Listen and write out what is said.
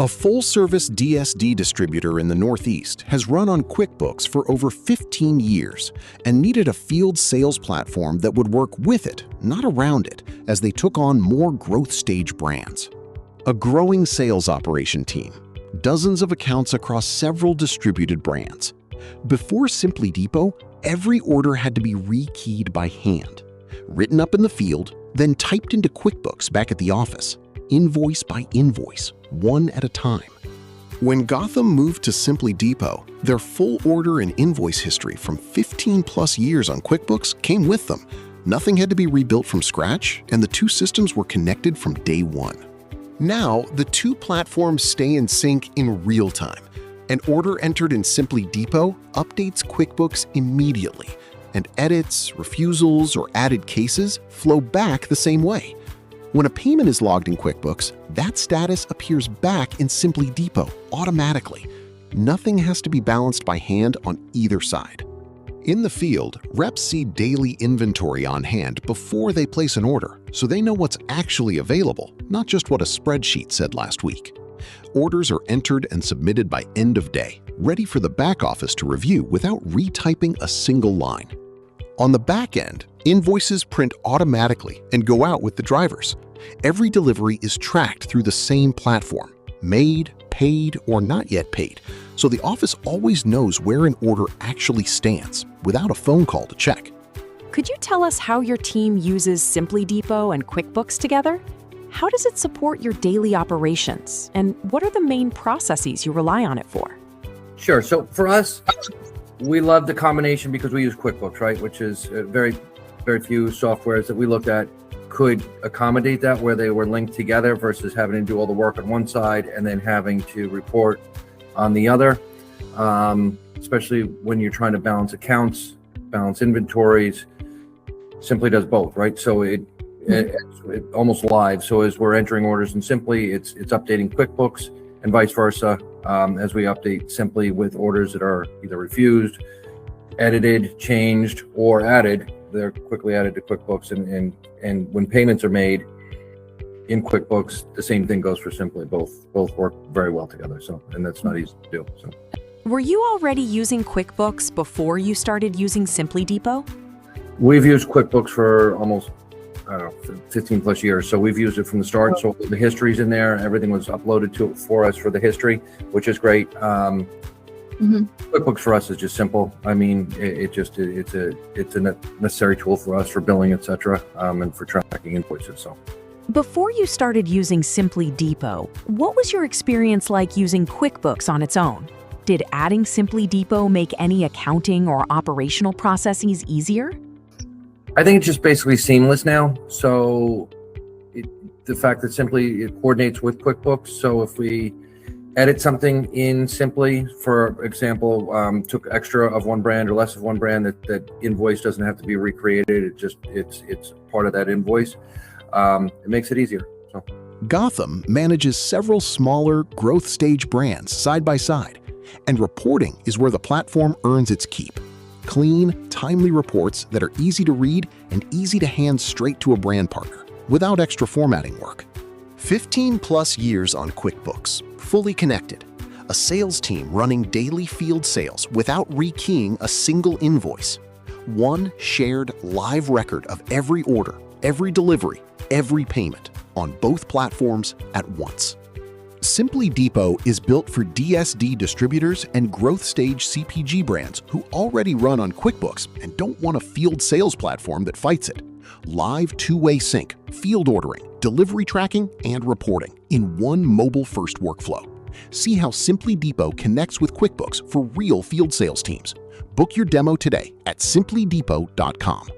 A full-service DSD distributor in the Northeast has run on QuickBooks for over 15 years and needed a field sales platform that would work with it, not around it, as they took on more growth stage brands. A growing sales operation team, dozens of accounts across several distributed brands. Before SimplyDepo, every order had to be rekeyed by hand, written up in the field, then typed into QuickBooks back at the office, invoice by invoice, one at a time. When Gotham moved to SimplyDepo, their full order and invoice history from 15+ years on QuickBooks came with them. Nothing had to be rebuilt from scratch, and the two systems were connected from day one. Now, the two platforms stay in sync in real time. An order entered in SimplyDepo updates QuickBooks immediately, and edits, refusals, or added cases flow back the same way. When a payment is logged in QuickBooks, that status appears back in SimplyDepo automatically. Nothing has to be balanced by hand on either side. In the field, reps see daily inventory on hand before they place an order, so they know what's actually available, not just what a spreadsheet said last week. Orders are entered and submitted by end of day, ready for the back office to review without retyping a single line. On the back end, invoices print automatically and go out with the drivers. Every delivery is tracked through the same platform, made, paid, or not yet paid, so the office always knows where an order actually stands without a phone call to check. Could you tell us how your team uses SimplyDepo and QuickBooks together? How does it support your daily operations? And what are the main processes you rely on it for? Sure. So for us, we love the combination because we use QuickBooks, right? Which is very few softwares that we looked at could accommodate that, where they were linked together versus having to do all the work on one side and then having to report on the other, especially when you're trying to balance accounts, balance inventories. Simply does both, right? So it's almost live. So as we're entering orders in Simply, it's updating QuickBooks and vice versa, as we update Simply with orders that are either refused, edited, changed, or added. They're quickly added to QuickBooks, and when payments are made in QuickBooks, the same thing goes for Simply. Both work very well together. So, and that's not easy to do. So, were you already using QuickBooks before you started using SimplyDepo? We've used QuickBooks for almost 15+ years. So we've used it from the start. So the history's in there. Everything was uploaded to it for us for the history, which is great. QuickBooks for us is just simple. I mean, it's a necessary tool for us for billing, etc., and for tracking invoices. So, before you started using SimplyDepo, what was your experience like using QuickBooks on its own? Did adding SimplyDepo make any accounting or operational processes easier? I think it's just basically seamless now. So the fact that it coordinates with QuickBooks. So if we edit something in Simply, for example, took extra of one brand or less of one brand, that invoice doesn't have to be recreated. It's part of that invoice. It makes it easier. So. Gotham manages several smaller growth stage brands side by side, and reporting is where the platform earns its keep. Clean, timely reports that are easy to read and easy to hand straight to a brand partner without extra formatting work. 15+ years on QuickBooks, fully connected. A sales team running daily field sales without rekeying a single invoice. One shared live record of every order, every delivery, every payment on both platforms at once. SimplyDepo is built for DSD distributors and growth stage CPG brands who already run on QuickBooks and don't want a field sales platform that fights it. Live two-way sync, field ordering, delivery tracking, and reporting in one mobile-first workflow. See how SimplyDepo connects with QuickBooks for real field sales teams. Book your demo today at SimplyDepo.com.